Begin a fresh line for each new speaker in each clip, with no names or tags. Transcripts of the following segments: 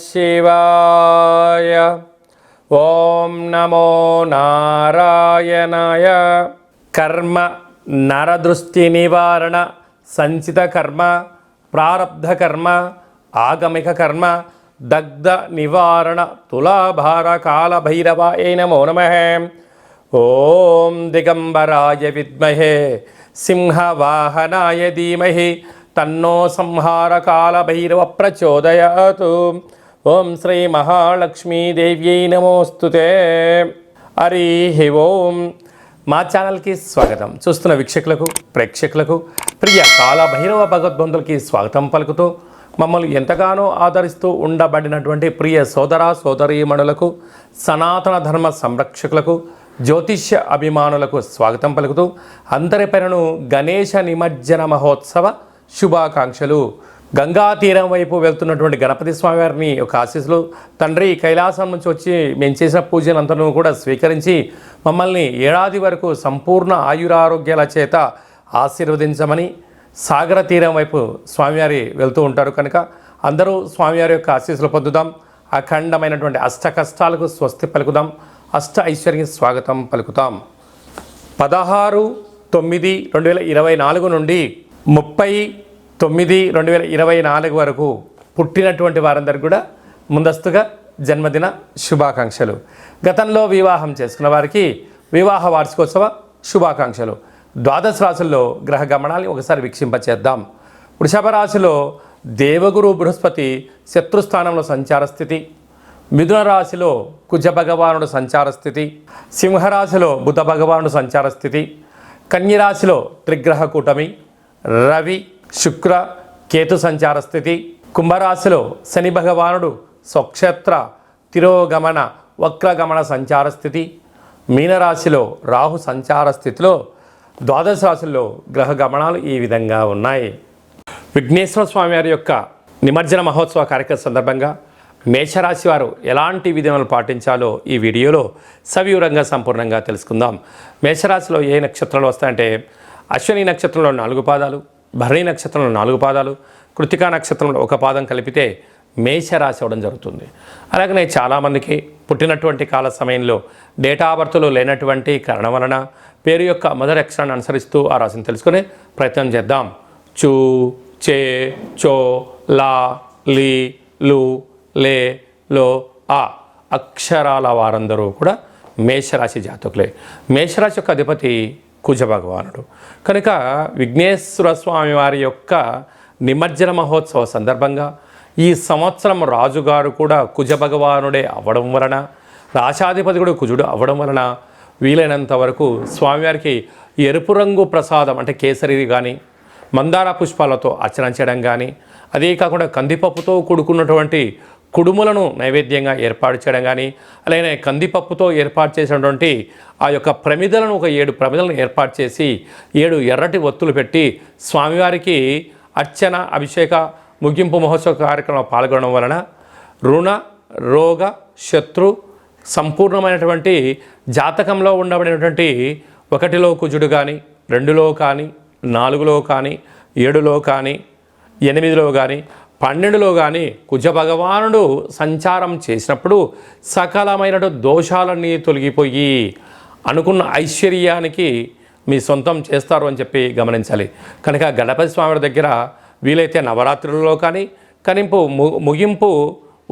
శివాయ. ఓం నమో నారాయణాయ. కర్మ నరదృష్టి నివారణ, సంచిత కర్మ, ప్రారబ్ధ కర్మ, ఆగమిక కర్మ, దగ్ధ నివారణ, తులాభార కాల భైరవాయ నమో నమః. ఓం దిగంబరాయ విద్మహే సింహవాహనాయ ధీమహి తన్నో సంహార కాల భైరవ ప్రచోదయాతు. ఓం శ్రీ మహాలక్ష్మీదేవ్యై నమోస్తుతే. హరి ఓం. మా ఛానల్కి స్వాగతం. చూస్తున్న వీక్షకులకు, ప్రేక్షకులకు, ప్రియ కాల భైరవ భగవద్బంధులకి స్వాగతం పలుకుతూ, మమ్మల్ని ఎంతగానో ఆదరిస్తూ ఉండబడినటువంటి ప్రియ సోదర సోదరీమణులకు, సనాతన ధర్మ సంరక్షకులకు, జ్యోతిష్య అభిమానులకు స్వాగతం పలుకుతూ, అందరిపైనను గణేశ నిమజ్జన మహోత్సవ శుభాకాంక్షలు. గంగా తీరం వైపు వెళ్తున్నటువంటి గణపతి స్వామివారిని ఒక ఆశీస్సులు. తండ్రి కైలాసం నుంచి వచ్చి మేము చేసిన పూజలంతను కూడా స్వీకరించి మమ్మల్ని ఏడాది వరకు సంపూర్ణ ఆయురారోగ్యాల చేత ఆశీర్వదించమని, సాగర తీరం వైపు స్వామివారి వెళ్తూ ఉంటారు కనుక అందరూ స్వామివారి యొక్క ఆశీస్సులు పొందుదాం. అఖండమైనటువంటి అష్ట కష్టాలకు స్వస్తి పలుకుదాం. అష్ట ఐశ్వర్య స్వాగతం పలుకుతాం. 16/9/2024 నుండి 30/9/2024 వరకు పుట్టినటువంటి వారందరికీ కూడా ముందస్తుగా జన్మదిన శుభాకాంక్షలు. గతంలో వివాహం చేసుకున్న వారికి వివాహ వార్షికోత్సవ శుభాకాంక్షలు. ద్వాదశ రాశుల్లో గ్రహ గమనాన్ని ఒకసారి వీక్షింపచేద్దాం. వృషభ రాశిలో దేవగురు బృహస్పతి శత్రుస్థానంలో సంచార స్థితి. మిథున రాశిలో కుజ భగవానుడు సంచార స్థితి. సింహరాశిలో బుధ భగవానుడు సంచార స్థితి. కన్యరాశిలో త్రిగ్రహ కూటమి రవి శుక్ర కేతు సంచార స్థితి. కుంభరాశిలో శని భగవానుడు స్వక్షేత్ర తిరోగమన వక్రగమన సంచార స్థితి. మీనరాశిలో రాహు సంచార స్థితిలో ద్వాదశ రాశుల్లో గ్రహ గమనాలు ఈ విధంగా ఉన్నాయి. విఘ్నేశ్వర స్వామి వారి యొక్క నిమజ్జన మహోత్సవ కార్యక్రమం సందర్భంగా మేషరాశి వారు ఎలాంటి విధానాలు పాటించాలో ఈ వీడియోలో సవివరంగా సంపూర్ణంగా తెలుసుకుందాం. మేషరాశిలో ఏ నక్షత్రాలు వస్తాయంటే అశ్విని నక్షత్రంలో 4 పాదాలు, భరణి నక్షత్రంలో 4 పాదాలు, కృతికా నక్షత్రంలో 1 పాదం కలిపితే మేషరాశి అవ్వడం జరుగుతుంది. అలాగనే చాలామందికి పుట్టినటువంటి కాల సమయంలో డేటా బర్త్లో లేనటువంటి కారణం వలన పేరు యొక్క మొదటి అక్షరాన్ని అనుసరిస్తూ ఆ రాశిని తెలుసుకునే ప్రయత్నం చేద్దాం. చూ, చే, చో, లా, లీ, లు, లే, లో, ఆ అక్షరాల వారందరూ కూడా మేషరాశి జాతకులే. మేషరాశి యొక్క అధిపతి కుజ భగవానుడు కనుక విఘ్నేశ్వర స్వామి వారి యొక్క నిమజ్జన మహోత్సవ సందర్భంగా ఈ సంవత్సరం రాజుగారు కూడా కుజ భగవానుడే అవ్వడం వలన, రాశాధిపతి కూడా కుజుడు అవ్వడం వలన వీలైనంత వరకు స్వామివారికి ఎరుపు రంగు ప్రసాదం అంటే కేసరి కానీ, మందార పుష్పాలతో అర్చన చేయడం కానీ, అదే కాకుండా కందిపప్పుతో కూడుకున్నటువంటి కుడుములను నైవేద్యంగా ఏర్పాటు చేయడం కానీ, అలాగే కందిపప్పుతో ఏర్పాటు చేసినటువంటి ఆ యొక్క ప్రమిదలను ఒక 7 ప్రమిదలను ఏర్పాటు చేసి 7 ఎర్రటి ఒత్తులు పెట్టి స్వామివారికి అర్చన అభిషేక ముగింపు మహోత్సవ కార్యక్రమంలో పాల్గొనడం వలన రుణ రోగ శత్రు సంపూర్ణమైనటువంటి జాతకంలో ఉండబడినటువంటి 1లో కుజుడు కానీ, 2లో కానీ, 4లో కానీ, 7లో కానీ, 8లో కానీ, 12లో కానీ కుజ భగవానుడు సంచారం చేసినప్పుడు సకలమైన దోషాలన్నీ తొలగిపోయి అనుకున్న ఐశ్వర్యానికి మీ సొంతం చేస్తారు అని చెప్పి గమనించాలి. కనుక గణపతి స్వామి దగ్గర వీలైతే నవరాత్రులలో కానీ, ముగింపు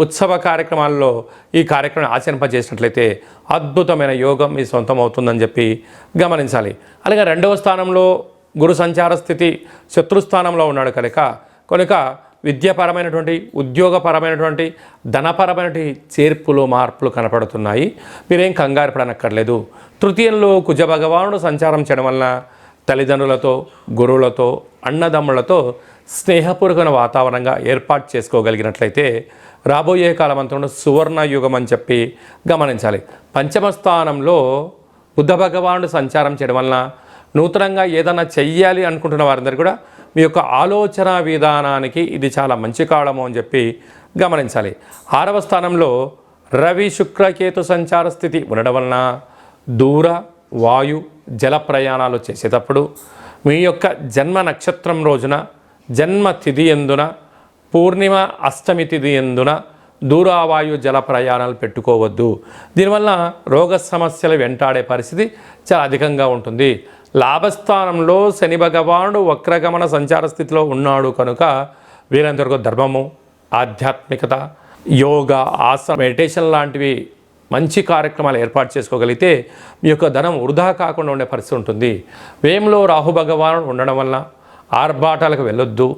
ఉత్సవ కార్యక్రమాల్లో ఈ కార్యక్రమం ఆచరింపజేసినట్లయితే అద్భుతమైన యోగం మీ సొంతం అవుతుందని చెప్పి గమనించాలి. అలాగే 2వ స్థానంలో గురు సంచార స్థితి శత్రుస్థానంలో ఉన్నాడు కనుక విద్యాపరమైనటువంటి, ఉద్యోగపరమైనటువంటి, ధనపరమైనటువంటి చేర్పులు మార్పులు కనపడుతున్నాయి. మీరేం కంగారు పడనక్కర్లేదు. తృతీయంలో కుజ భగవానుడు సంచారం చేయడం వలన తల్లిదండ్రులతో, గురువులతో, అన్నదమ్ములతో స్నేహపూర్వకమైన వాతావరణంగా ఏర్పాటు చేసుకోగలిగినట్లయితే రాబోయే కాలమంతా సువర్ణ యుగం అని చెప్పి గమనించాలి. పంచమ స్థానంలో బుద్ధ భగవానుడు సంచారం చేయడం వలన నూతనంగా ఏదైనా చెయ్యాలి అనుకుంటున్న వారందరూ కూడా మీ యొక్క ఆలోచన విధానానికి ఇది చాలా మంచి కాలము అని చెప్పి గమనించాలి. 6వ స్థానంలో రవి శుక్రకేతు సంచార స్థితి ఉండడం వలన దూర వాయు జల ప్రయాణాలు చేసేటప్పుడు మీ యొక్క జన్మ నక్షత్రం రోజున, జన్మ తిథి ఎందున, పూర్ణిమ అష్టమి తిథి ఎందున దూరావాయు జల ప్రయాణాలు పెట్టుకోవద్దు. దీనివల్ల రోగ సమస్యలు వెంటాడే పరిస్థితి చాలా అధికంగా ఉంటుంది. లాభస్థానంలో శని భగవానుడు వక్రగమన సంచార స్థితిలో ఉన్నాడు కనుక వీరంతవరకు ధర్మము, ఆధ్యాత్మికత, యోగా, ఆసన, మెడిటేషన్ లాంటివి మంచి కార్యక్రమాలు ఏర్పాటు చేసుకోగలిగితే మీ యొక్క ధనం వృధా కాకుండా ఉండే పరిస్థితి ఉంటుంది. వ్యయంలో రాహు భగవానుడు ఉండడం వల్ల ఆర్భాటాలకు వెళ్ళొద్దు.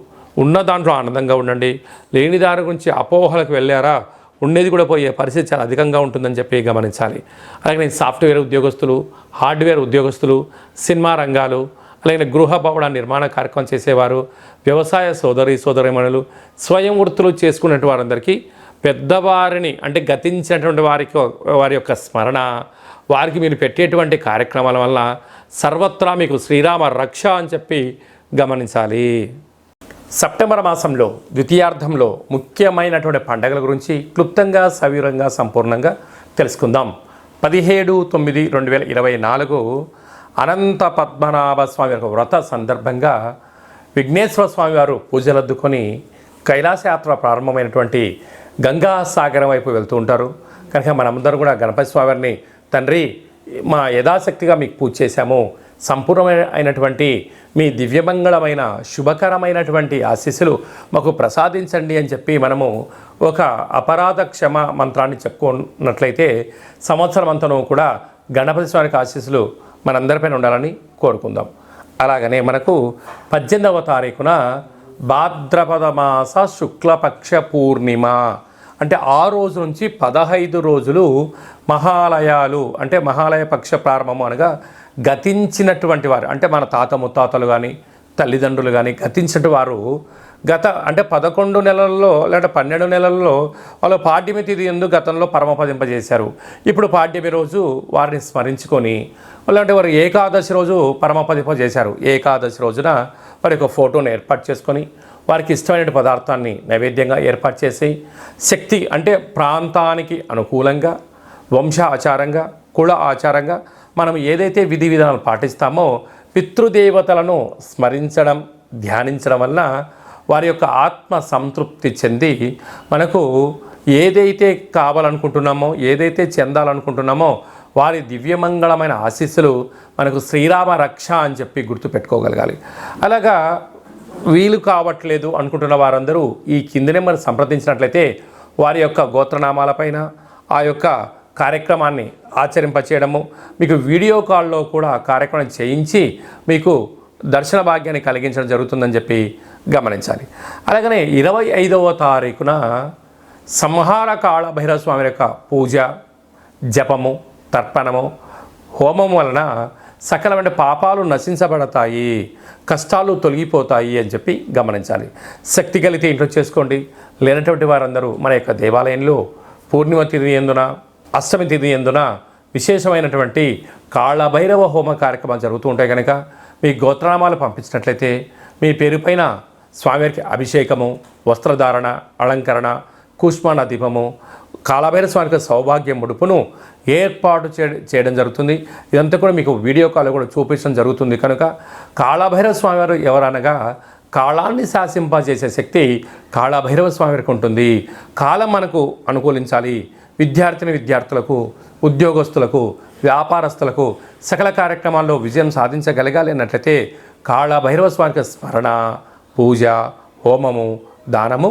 ఉన్న దాంట్లో ఆనందంగా ఉండండి. లేని దాని గురించి అపోహలకు వెళ్ళారా ఉండేది కూడా పోయే పరిస్థితి చాలా అధికంగా ఉంటుందని చెప్పి గమనించాలి. అలాగే సాఫ్ట్వేర్ ఉద్యోగస్తులు, హార్డ్వేర్ ఉద్యోగస్తులు, సినిమా రంగాలు, అలాగే గృహ భవన నిర్మాణ కార్యక్రమం చేసేవారు, వ్యవసాయ సోదరీమణులు, స్వయం వృత్తులు చేసుకునే వారందరికీ పెద్దవారిని అంటే గతించినటువంటి వారి యొక్క స్మరణ, వారికి మీరు పెట్టేటువంటి కార్యక్రమాల వల్ల సర్వత్రా మీకు శ్రీరామ రక్ష అని చెప్పి గమనించాలి. సెప్టెంబర్ మాసంలో ద్వితీయార్థంలో ముఖ్యమైనటువంటి పండుగల గురించి క్లుప్తంగా, సవివరంగా, సంపూర్ణంగా తెలుసుకుందాం. 17/9/2024 అనంత పద్మనాభ స్వామి యొక్క వ్రత సందర్భంగా విఘ్నేశ్వర స్వామి వారు పూజలద్దుకొని కైలాసయాత్ర ప్రారంభమైనటువంటి గంగా సాగరం వైపు వెళ్తూ ఉంటారు. కనుక మనమందరం కూడా గణపతి స్వామివారిని, తండ్రి మా యథాశక్తిగా మీకు పూజ చేశాము, సంపూర్ణమైనటువంటి మీ దివ్యమంగళమైన శుభకరమైనటువంటి ఆశీస్సులు మాకు ప్రసాదించండి అని చెప్పి మనము ఒక అపరాధ క్షమ మంత్రాన్ని చెప్పుకున్నట్లయితే సంవత్సరం అంతను కూడా గణపతి స్వామికి ఆశీస్సులు మనందరిపైన ఉండాలని కోరుకుందాం. అలాగనే మనకు 18వ తారీఖున భాద్రపద మాస శుక్లపక్ష పూర్ణిమ అంటే ఆ రోజు నుంచి 15 రోజులు మహాలయాలు అంటే మహాలయ పక్ష ప్రారంభము అనగా గతించినటువంటి వారు అంటే మన తాత ముత్తాతలు కానీ తల్లిదండ్రులు కానీ గతించినటువంటి వారు అంటే 11 నెలల్లో లేదా 12 నెలల్లో వాళ్ళు పాడ్యమి తిథి ఎందుకు గతంలో పరమపదింపజేశారు. ఇప్పుడు పాడ్యమి రోజు వారిని స్మరించుకొని అలాంటి వారు ఏకాదశి రోజు పరమపదింపజేశారు. ఏకాదశి రోజున వారి యొక్క ఫోటోను ఏర్పాటు చేసుకొని వారికి ఇష్టమైన పదార్థాన్ని నైవేద్యంగా ఏర్పాటు చేసి శక్తి అంటే ప్రాంతానికి అనుకూలంగా, వంశ ఆచారంగా, కుల ఆచారంగా మనం ఏదైతే విధి విధానాలు పాటిస్తామో పితృదేవతలను స్మరించడం, ధ్యానించడం వల్ల వారి యొక్క ఆత్మ సంతృప్తి చెంది మనకు ఏదైతే కావాలనుకుంటున్నామో, ఏదైతే చెందాలనుకుంటున్నామో వారి దివ్యమంగళమైన ఆశీస్సులు మనకు శ్రీరామ రక్ష అని చెప్పి గుర్తుపెట్టుకోగలగాలి. అలాగా వీలు కావట్లేదు అనుకుంటున్న వారందరూ ఈ కింది నెంబర్ సంప్రదించినట్లయితే వారి యొక్క గోత్రనామాలపైన ఆ యొక్క కార్యక్రమాన్ని ఆచరింపచేయడము, మీకు వీడియో కాల్లో కూడా కార్యక్రమం చేయించి మీకు దర్శన భాగ్యాన్ని కలిగించడం జరుగుతుందని చెప్పి గమనించాలి. అలాగనే 25వ తారీఖున సంహార కాళ భైరవ స్వామి యొక్క పూజ, జపము, తర్పణము, హోమం వలన సకలమైన పాపాలు నశించబడతాయి, కష్టాలు తొలగిపోతాయి అని చెప్పి గమనించాలి. శక్తి కలిగితే ఇంట్లో చేసుకోండి. లేనటువంటి వారందరూ మన యొక్క దేవాలయంలో పూర్ణిమ తిథి ఎందున, అష్టమి తిథి ఎందున విశేషమైనటువంటి కాళభైరవ హోమ కార్యక్రమాలు జరుగుతూ ఉంటాయి. కనుక మీ గోత్రనామాలు పంపించినట్లయితే మీ పేరుపైన స్వామివారికి అభిషేకము, వస్త్రధారణ, అలంకరణ, కూష్మాండ దీపము, కాళభైరవ స్వామికి సౌభాగ్య ముడుపును ఏర్పాటు చేయడం జరుగుతుంది. ఇదంతా కూడా మీకు వీడియో కాల్ కూడా చూపించడం జరుగుతుంది. కనుక కాళభైరవ స్వామివారు ఎవరనగా కాలాన్ని శాసింపజేసే శక్తి కాళభైరవ స్వామివారికి ఉంటుంది. కాలం మనకు అనుకూలించాలి. విద్యార్థులకు, ఉద్యోగస్తులకు, వ్యాపారస్తులకు సకల కార్యక్రమాల్లో విజయం సాధించగలగాలి అన్నట్లయితే కాళభైరవ స్వామికి స్మరణ, పూజ, హోమము, దానము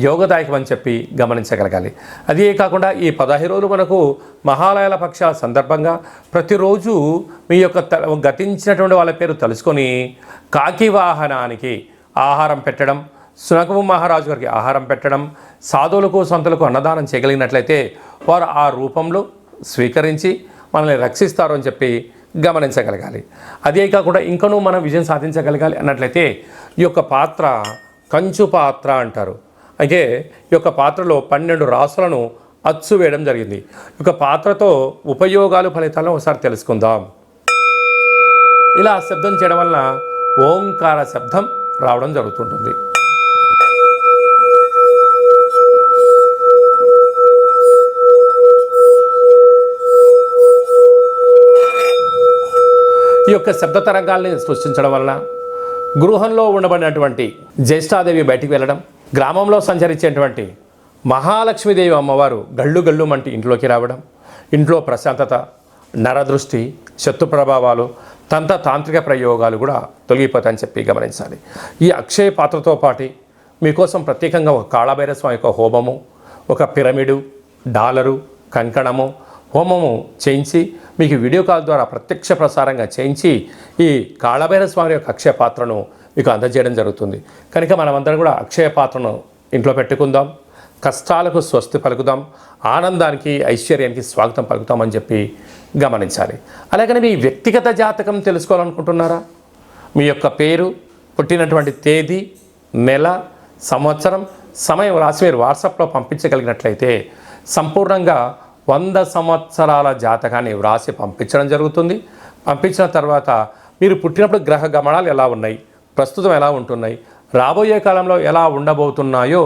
యోగదాయకం అని చెప్పి గమనించగలగాలి. అదే కాకుండా ఈ 15 రోజులు మనకు మహాలయాల పక్షాల సందర్భంగా ప్రతిరోజు మీ యొక్క గతించినటువంటి వాళ్ళ పేరు తెలుసుకొని కాకి వాహనానికి ఆహారం పెట్టడం, సునకము మహారాజు గారికి ఆహారం పెట్టడం, సాధువులకు సంతులకు అన్నదానం చేయగలిగినట్లయితే వారు ఆ రూపంలో స్వీకరించి మనల్ని రక్షిస్తారు అని చెప్పి గమనించగలగాలి. అదే కాకుండా ఇంకనూ మనం విజయం సాధించగలగాలి అన్నట్లయితే ఈ యొక్క పాత్ర కంచు పాత్ర అంటారు. అయితే ఈ యొక్క పాత్రలో 12 రాసులను అచ్చు వేయడం జరిగింది. ఈ యొక్క పాత్రతో ఉపయోగాలు, ఫలితాలను ఒకసారి తెలుసుకుందాం. ఇలా శబ్దం చేయడం వలన ఓంకార శబ్దం రావడం జరుగుతుంటుంది. ఈ యొక్క శబ్ద తరంగాల్ని సృష్టించడం వలన గృహంలో ఉండబడినటువంటి జ్యేష్ఠాదేవి బయటికి వెళ్ళడం, గ్రామంలో సంచరించేటువంటి మహాలక్ష్మీదేవి అమ్మవారు గళ్ళు గళ్ళు మంటి ఇంట్లోకి రావడం, ఇంట్లో ప్రశాంతత, నరదృష్టి, శత్రు ప్రభావాలు, తాంత్రిక ప్రయోగాలు కూడా తొలగిపోతాయని చెప్పి గమనించాలి. ఈ అక్షయ పాత్రతో పాటు మీకోసం ప్రత్యేకంగా ఒక కాళభైరవ స్వామి యొక్క హోమము, ఒక పిరమిడు, డాలరు, కంకణము, హోమము చేయించి మీకు వీడియో కాల్ ద్వారా ప్రత్యక్ష ప్రసారంగా చేయించి ఈ కాళభైరవ స్వామి యొక్క అక్షయ పాత్రను మీకు అందజేయడం జరుగుతుంది. కనుక మనమందరం కూడా అక్షయ పాత్రను ఇంట్లో పెట్టుకుందాం, కష్టాలకు స్వస్తి పలుకుదాం, ఆనందానికి ఐశ్వర్యానికి స్వాగతం పలుకుతామని చెప్పి గమనించాలి. అలాగని మీ వ్యక్తిగత జాతకం తెలుసుకోవాలనుకుంటున్నారా? మీ యొక్క పేరు, పుట్టినటువంటి తేదీ, నెల, సంవత్సరం, సమయం రాసి మీరు వాట్సాప్లో పంపించగలిగినట్లయితే సంపూర్ణంగా 100 సంవత్సరాల జాతకాన్ని వ్రాసి పంపించడం జరుగుతుంది. పంపించిన తర్వాత మీరు పుట్టినప్పుడు గ్రహ గమనాలు ఎలా ఉన్నాయి, ప్రస్తుతం ఎలా ఉంటున్నాయి, రాబోయే కాలంలో ఎలా ఉండబోతున్నాయో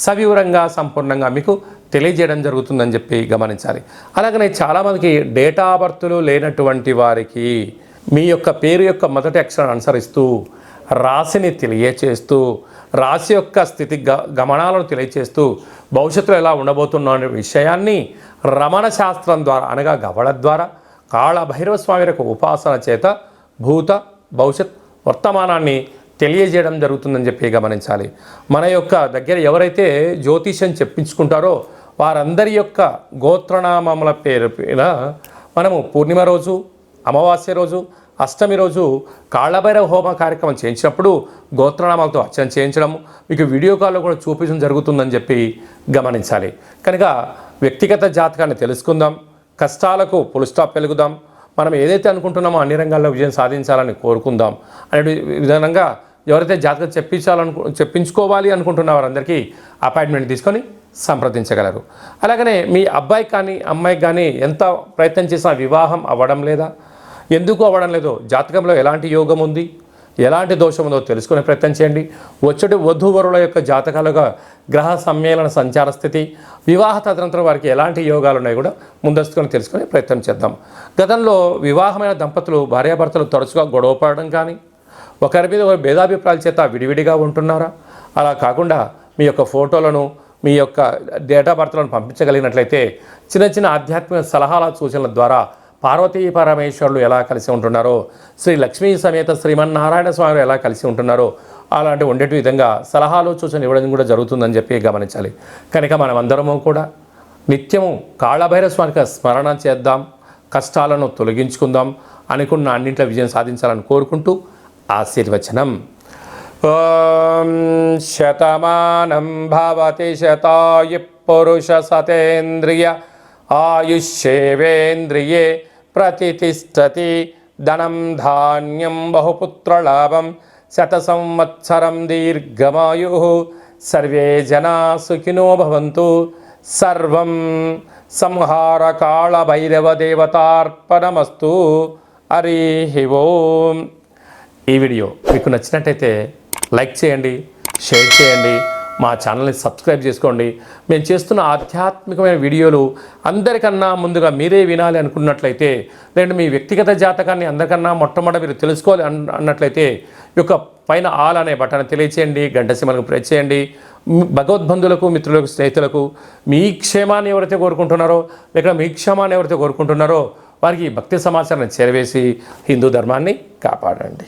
సవివరంగా సంపూర్ణంగా మీకు తెలియజేయడం జరుగుతుందని చెప్పి గమనించాలి. అలాగనే చాలామందికి డేటా ఆఫ్ బర్త్లు లేనటువంటి వారికి మీ యొక్క పేరు యొక్క మొదటి అక్షరాన్ని అనుసరిస్తూ రాశిని తెలియచేస్తూ, రాశి యొక్క స్థితి గమనాలను తెలియచేస్తూ భవిష్యత్తులో ఎలా ఉండబోతున్న అనే విషయాన్ని రమణ శాస్త్రం ద్వారా అనగా గవళ ద్వారా కాళభైరవ స్వామి యొక్క ఉపాసన చేత భూత భవిష్యత్ వర్తమానాన్ని తెలియజేయడం జరుగుతుందని చెప్పి గమనించాలి. మన యొక్క దగ్గర ఎవరైతే జ్యోతిష్యం చెప్పించుకుంటారో వారందరి యొక్క గోత్రనామముల పేరు మీద మనము పూర్ణిమ రోజు, అమావాస్య రోజు, అష్టమి రోజు కాళభైరవ హోమ కార్యక్రమం చేయించినప్పుడు గోత్రనామాలతో అర్చన చేయించడం మీకు వీడియో కాల్లో కూడా చూపించడం జరుగుతుందని చెప్పి గమనించాలి. కనుక వ్యక్తిగత జాతకాన్ని తెలుసుకుందాం, కష్టాలకు ఫుల్ స్టాప్ వెలుగుదాం, మనం ఏదైతే అనుకుంటున్నామో అన్ని రంగాల్లో విజయం సాధించాలని కోరుకుందాం అనే విధంగా ఎవరైతే జాతకం చెప్పించుకోవాలి అనుకుంటున్న వారందరికీ అపాయింట్మెంట్ తీసుకొని సంప్రదించగలరు. అలాగనే మీ అబ్బాయికి కానీ అమ్మాయికి కానీ ఎంత ప్రయత్నం చేసినా వివాహం అవ్వడం లేదా, ఎందుకు అవ్వడం లేదో, జాతకంలో ఎలాంటి యోగం ఉంది, ఎలాంటి దోషం ఉందో తెలుసుకునే ప్రయత్నం చేయండి. వచ్చేటి వధూవరుల యొక్క జాతకాలుగా గ్రహ సమ్మేళన సంచార స్థితి, వివాహ తదనంతరం వారికి ఎలాంటి యోగాలు ఉన్నాయి కూడా ముందస్తుకొని తెలుసుకునే ప్రయత్నం చేద్దాం. గతంలో వివాహమైన దంపతులు భార్యాభర్తలు తరచుగా గొడవ పడడం కానీ, ఒకరి మీద ఒకరి భేదాభిప్రాయాల చేత విడివిడిగా ఉంటున్నారా? అలా కాకుండా మీ యొక్క ఫోటోలను, మీ యొక్క డేట్ ఆఫ్ బర్త్లను పంపించగలిగినట్లయితే చిన్న చిన్న ఆధ్యాత్మిక సలహాల సూచనల ద్వారా పార్వతీ పరమేశ్వరులు ఎలా కలిసి ఉంటున్నారో, శ్రీ లక్ష్మీ సమేత శ్రీమన్నారాయణ స్వామి ఎలా కలిసి ఉంటున్నారో అలాంటి ఉండేటి విధంగా సలహాలు సూచనలు ఇవ్వడం కూడా జరుగుతుందని చెప్పి గమనించాలి. కనుక మనమందరము కూడా నిత్యము కాళభైరవ స్వామికి స్మరణ చేద్దాం, కష్టాలను తొలగించుకుందాం, అనుకున్న అన్నింటిలో విజయం సాధించాలని కోరుకుంటూ ఆశీర్వచనం. ఓం శతమానం భవతి శతాయు పురుష సతేంద్రియ ఆయుష్యేవేంద్రియే ప్రతిష్టతి ధనం ధాన్యం బహుపుత్రలాభం శత సంవత్సరం దీర్ఘమాయు సర్వే జనా సుఖినో భవంతు. సర్వం సంహార కాళభైరవ దేవతార్పణమస్తు. హరి ఓం. ఈ వీడియో మీకు నచ్చినట్టయితే లైక్ చేయండి, షేర్ చేయండి, మా ఛానల్ని సబ్స్క్రైబ్ చేసుకోండి. మేము చేస్తున్న ఆధ్యాత్మికమైన వీడియోలు అందరికన్నా ముందుగా మీరే వినాలి అనుకున్నట్లయితే, లేదంటే మీ వ్యక్తిగత జాతకాన్ని అందరికన్నా మొట్టమొదటి మీరు తెలుసుకోవాలి అన్నట్లయితే ఈ యొక్క పైన ఆల్ అనే బటన్ తెలియచేయండి, గంట సింబల్కు ప్రెస్ చేయండి. భగవద్బంధులకు, మిత్రులకు, స్నేహితులకు మీ క్షేమాన్ని ఎవరైతే కోరుకుంటున్నారో, లేక మీ క్షేమాన్ని ఎవరైతే కోరుకుంటున్నారో వారికి భక్తి సమాచారాన్ని చేరవేసి హిందూ ధర్మాన్ని కాపాడండి.